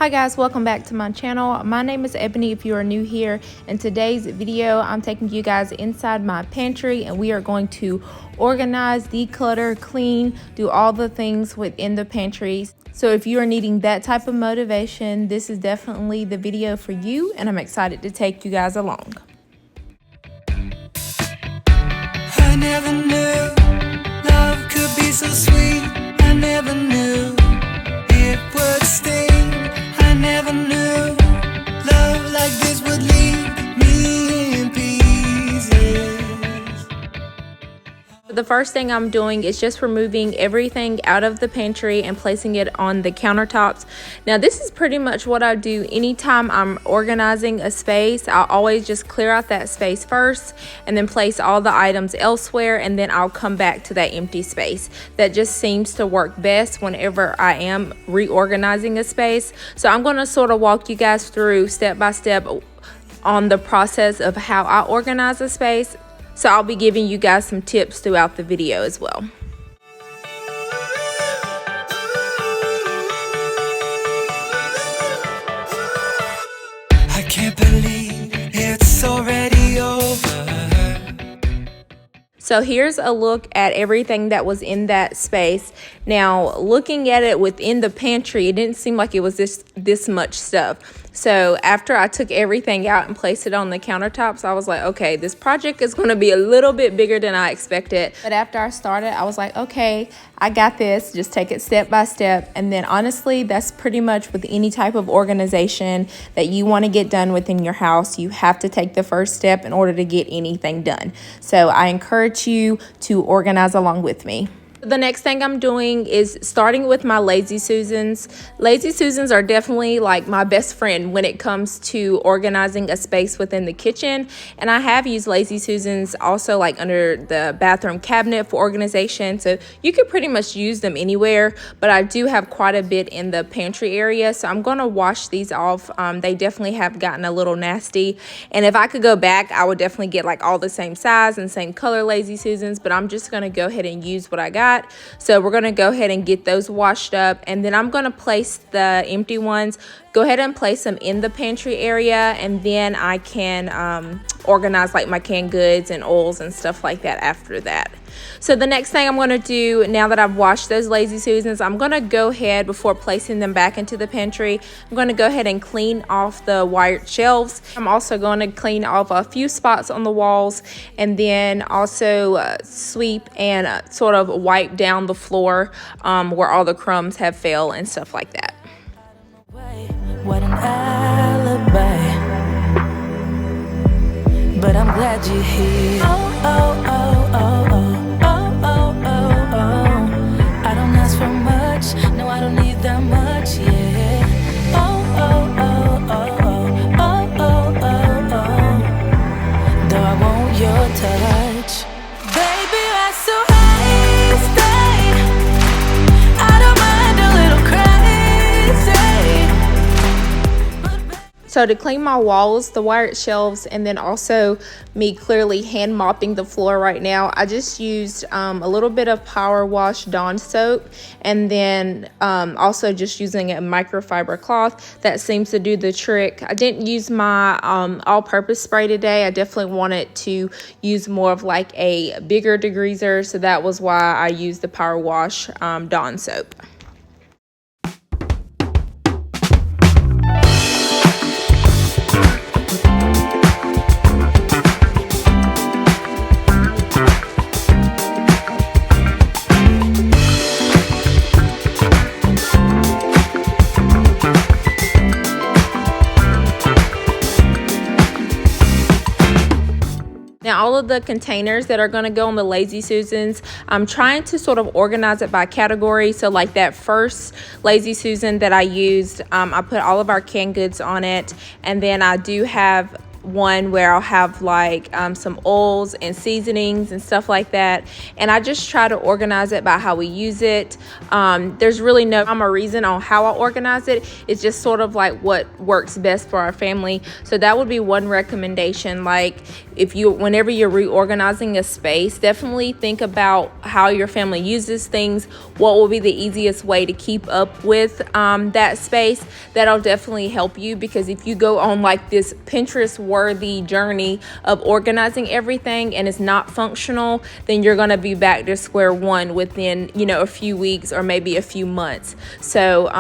Hi guys, welcome back to my channel. My name is Ebony if you are new here. In today's video, I'm taking you guys inside my pantry and we are going to organize, declutter, clean, do all the things within the pantries. So if you are needing that type of motivation, this is definitely the video for you and I'm excited to take you guys along. I never knew love could be so sweet. I never knew it would sting. I never knew love like this would leave me in pieces. The first thing I'm doing is just removing everything out of the pantry and placing it on the countertops. Now this is pretty much what I do anytime I'm organizing a space. I'll always just clear out that space first and then place all the items elsewhere, and then I'll come back to that empty space. That just seems to work best whenever I am reorganizing a space. So I'm going to sort of walk you guys through step by step on the process of how I organize a space. So I'll be giving you guys some tips throughout the video as well. I can't believe it's already over. So here's a look at everything that was in that space. Now, looking at it within the pantry, it didn't seem like it was this much stuff. So after I took everything out and placed it on the countertops, I was like, okay, this project is going to be a little bit bigger than I expected. But after I started, I was like, okay, I got this. Just take it step by step. And then honestly, that's pretty much with any type of organization that you want to get done within your house. You have to take the first step in order to get anything done. So I encourage you to organize along with me. The next thing I'm doing is starting with my Lazy Susans. Lazy Susans are definitely like my best friend when it comes to organizing a space within the kitchen. And I have used Lazy Susans also like under the bathroom cabinet for organization. So you could pretty much use them anywhere, but I do have quite a bit in the pantry area. So I'm going to wash these off. They definitely have gotten a little nasty. And if I could go back, I would definitely get like all the same size and same color Lazy Susans, but I'm just going to go ahead and use what I got. So we're going to go ahead and get those washed up, and then I'm going to place the empty ones, go ahead and place them in the pantry area, and then I can organize like my canned goods and oils and stuff like that after that. So the next thing I'm going to do now that I've washed those Lazy Susans, I'm going to go ahead, before placing them back into the pantry, I'm going to go ahead and clean off the wired shelves. I'm also going to clean off a few spots on the walls, and then also sweep and sort of wipe down the floor where all the crumbs have fell and stuff like that. What an alibi, but I'm glad you're here. Oh, oh, oh, oh, oh. I don't ask for much, no, I don't need that much, yeah. Oh, oh, oh, oh, oh, oh, oh, oh. Though I want your touch, baby, I'm so hasty. I don't mind a little crazy. So to clean my walls, the wired shelves, and then also me clearly hand mopping the floor right now, I just used a little bit of power wash Dawn soap, and then also just using a microfiber cloth. That seems to do the trick. I didn't use my all-purpose spray today. I definitely wanted to use more of like a bigger degreaser, so that was why I used the power wash Dawn soap. Now all of the containers that are going to go on the Lazy Susans, I'm trying to sort of organize it by category. So like that first Lazy Susan that I used, I put all of our canned goods on it, and then I do have one where I'll have like some oils and seasonings and stuff like that, and I just try to organize it by how we use it. There's really no rhyme or reason on how I organize it. It's just sort of like what works best for our family. So that would be one recommendation. Like whenever you're reorganizing a space, definitely think about how your family uses things, what will be the easiest way to keep up with that space. That'll definitely help you, because if you go on like this Pinterest worthy journey of organizing everything and it's not functional, then you're going to be back to square one within, a few weeks or maybe a few months. So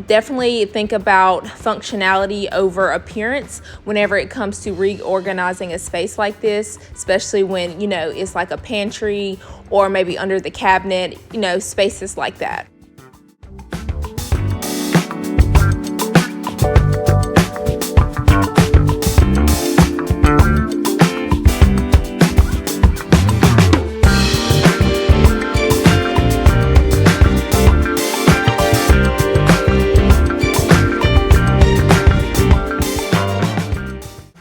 definitely think about functionality over appearance whenever it comes to reorganizing a space like this, especially when it's like a pantry or maybe under the cabinet, spaces like that.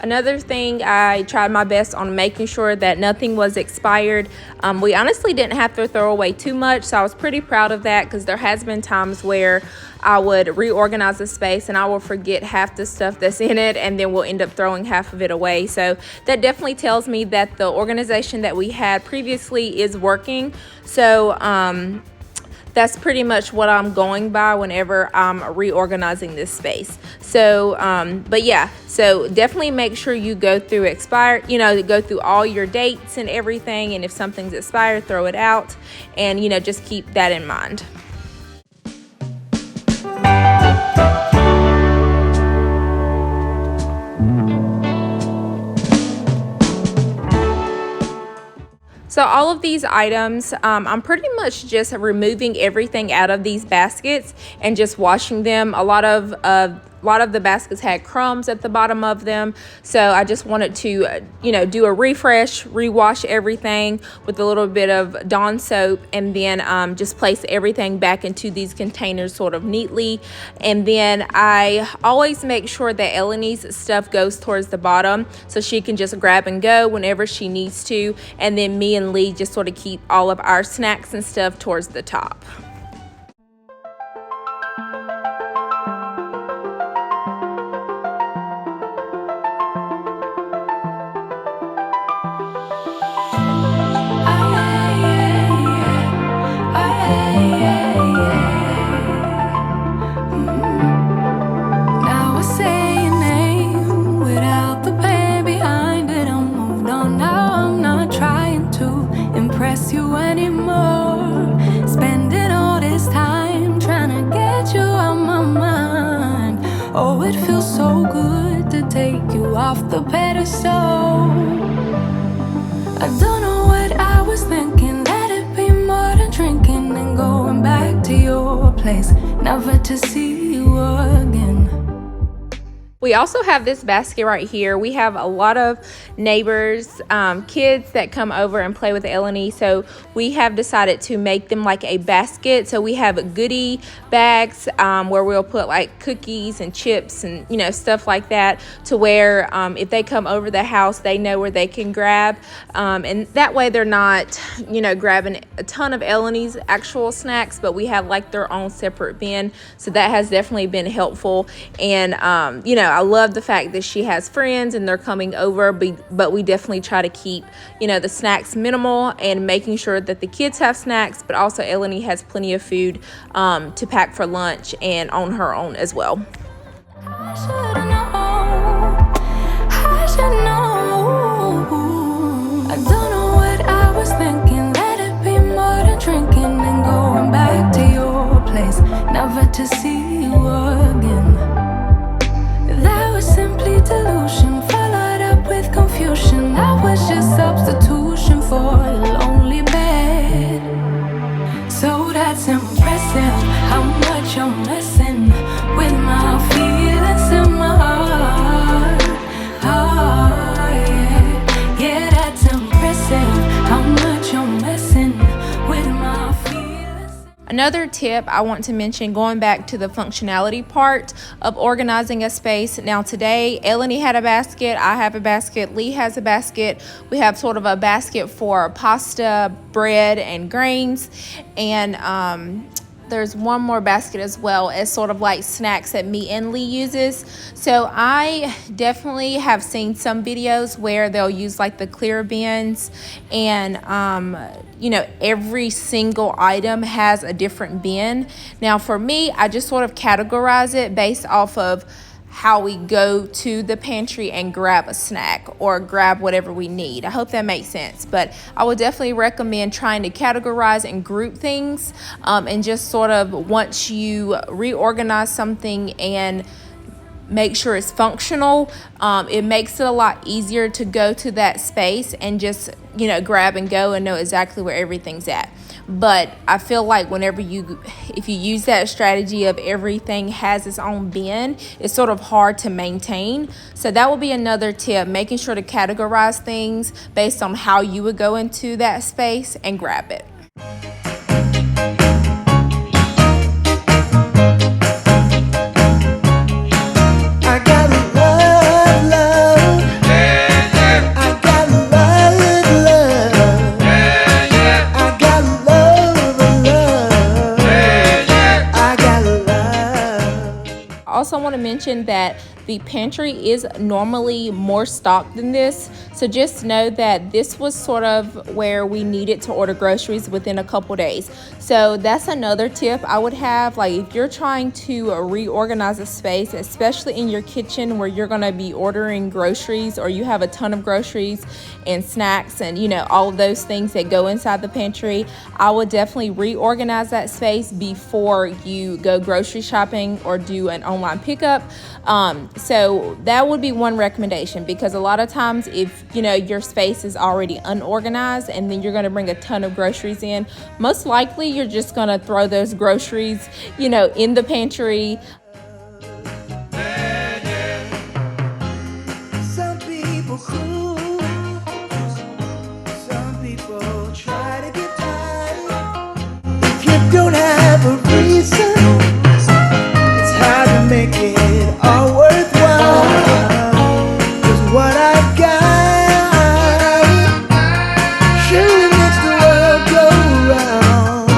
Another thing, I tried my best on making sure that nothing was expired. We honestly didn't have to throw away too much, so I was pretty proud of that, because there has been times where I would reorganize a space and I will forget half the stuff that's in it, and then we'll end up throwing half of it away. So that definitely tells me that the organization that we had previously is working. So that's pretty much what I'm going by whenever I'm reorganizing this space. So, but yeah, so definitely make sure you go through go through all your dates and everything. And if something's expired, throw it out, and, just keep that in mind. So all of these items, I'm pretty much just removing everything out of these baskets and just washing them. A lot of the baskets had crumbs at the bottom of them, so I just wanted to do a refresh, rewash everything with a little bit of Dawn soap, and then just place everything back into these containers sort of neatly. And then I always make sure that Ebony's stuff goes towards the bottom so she can just grab and go whenever she needs to, and then me and Lee just sort of keep all of our snacks and stuff towards the top. You anymore, spending all this time trying to get you out my mind. Oh, it feels so good to take you off the pedestal. I don't know what I was thinking, let it be more than drinking and going back to your place, never to see you again. We also have this basket right here. We have a lot of neighbors, kids that come over and play with Ebony, so we have decided to make them like a basket. So we have goodie bags where we'll put like cookies and chips and stuff like that, to where if they come over the house, they know where they can grab, and that way they're not grabbing a ton of Ebony's actual snacks, but we have like their own separate bin. So that has definitely been helpful. And I love the fact that she has friends and they're coming over, but we definitely try to keep, the snacks minimal and making sure that the kids have snacks, but also Ebony has plenty of food to pack for lunch and on her own as well. I should know. I don't know what I was thinking, let it be more than drinking and going back to your place, never to see you again. That was simply delusion, followed up with confusion. That was just substitution for a lonely bed. So that's impressive, how much you're messing with my feelings in my heart. Oh, yeah. Yeah, that's impressive, how much you're messing with my feelings. Another tip I want to mention, going back to the functionality part of organizing a space. Now today, Eleni had a basket, I have a basket, Lee has a basket. We have sort of a basket for pasta, bread, and grains. And there's one more basket as well as sort of like snacks that me and Lee uses. So I definitely have seen some videos where they'll use like the clear bins, and you know, every single item has a different bin. Now for me, I just sort of categorize it based off of how we go to the pantry and grab a snack or grab whatever we need. I hope that makes sense. But I would definitely recommend trying to categorize and group things, and just sort of, once you reorganize something and make sure it's functional, it makes it a lot easier to go to that space and just, you know, grab and go and know exactly where everything's at. But I feel like if you use that strategy of everything has its own bin, it's sort of hard to maintain. So that will be another tip, making sure to categorize things based on how you would go into that space and grab it. Also want to mention that the pantry is normally more stocked than this, so just know that this was sort of where we needed to order groceries within a couple days. So that's another tip I would have. Like, if you're trying to reorganize a space, especially in your kitchen where you're going to be ordering groceries, or you have a ton of groceries and snacks and, you know, all of those things that go inside the pantry, I would definitely reorganize that space before you go grocery shopping or do an online pickup. So that would be one recommendation, because a lot of times if, you know, your space is already unorganized and then you're going to bring a ton of groceries in, most likely you're just going to throw those groceries, you know, in the pantry. Some people cool, some people try to get by. If you don't have a reason, it's hard to make it all worthwhile. 'Cause what I've got surely makes the world go round.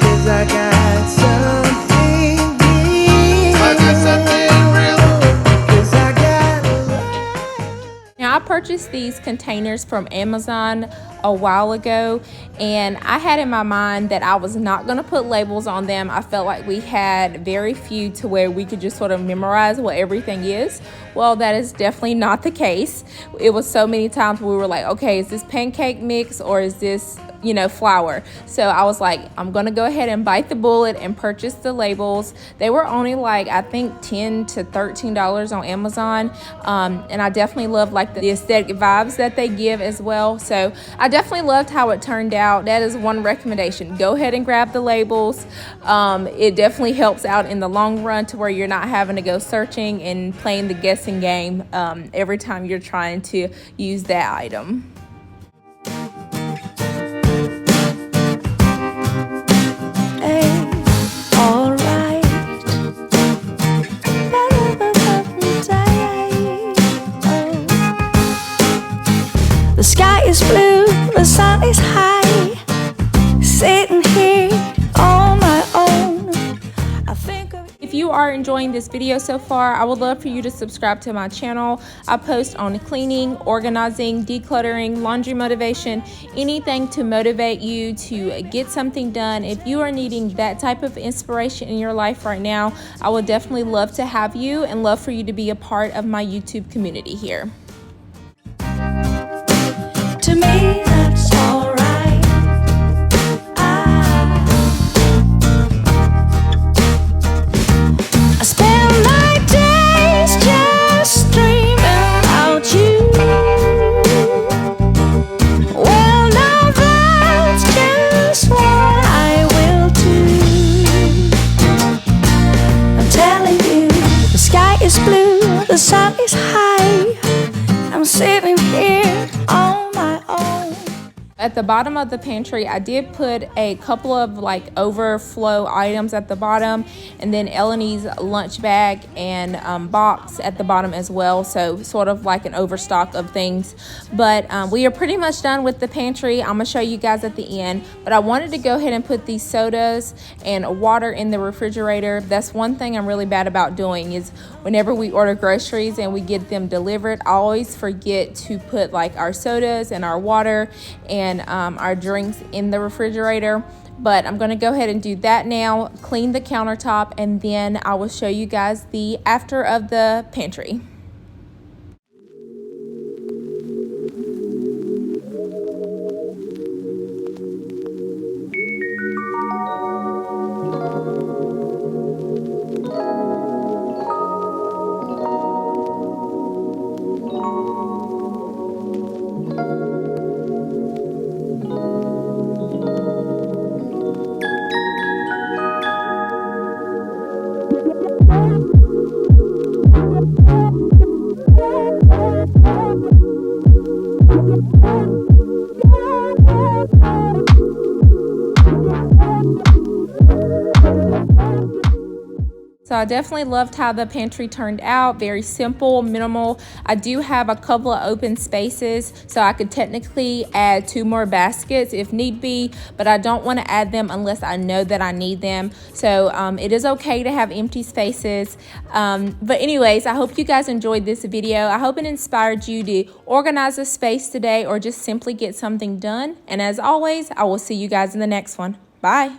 'Cause I got something real. I got something real. 'Cause I got love. Now, I purchased these containers from Amazon a while ago, and I had in my mind that I was not going to put labels on them. I felt like we had very few to where we could just sort of memorize what everything is. Well, that is definitely not the case. It was so many times we were like, okay, is this pancake mix or is this, you know, flour? So I was like, I'm gonna go ahead and bite the bullet and purchase the labels. They were only like, I think $10 to $13 on Amazon, and I definitely love like the aesthetic vibes that they give as well. So I definitely loved how it turned out. That is one recommendation. Go ahead and grab the labels. It definitely helps out in the long run to where you're not having to go searching and playing the guessing game every time you're trying to use that item. The sky is blue, the sun is high, sitting here on my own. I think of If you are enjoying this video so far, I would love for you to subscribe to my channel. I post on cleaning, organizing, decluttering, laundry motivation, anything to motivate you to get something done. If you are needing that type of inspiration in your life right now, I would definitely love to have you and love for you to be a part of my YouTube community here. to me, that's alright. I spend my days just dreaming about you. Well, now that's just what I will do. I'm telling you, the sky is blue, the sun is high. I'm sitting here on my own. at the bottom of the pantry, I did put a couple of like overflow items at the bottom, and then Eleni's lunch bag and box at the bottom as well. So sort of like an overstock of things. But we are pretty much done with the pantry. I'm gonna show you guys at the end. But I wanted to go ahead and put these sodas and water in the refrigerator. That's one thing I'm really bad about doing, is whenever we order groceries and we get them delivered, I always forget to put like our sodas and our water and our drinks in the refrigerator. But I'm going to go ahead and do that now, clean the countertop, and then I will show you guys the after of the pantry. So I definitely loved how the pantry turned out. Very simple, minimal. I do have a couple of open spaces, so I could technically add 2 more baskets if need be, but I don't want to add them unless I know that I need them. So it is okay to have empty spaces. But anyways, I hope you guys enjoyed this video. I hope it inspired you to organize a space today or just simply get something done. And as always, I will see you guys in the next one. Bye.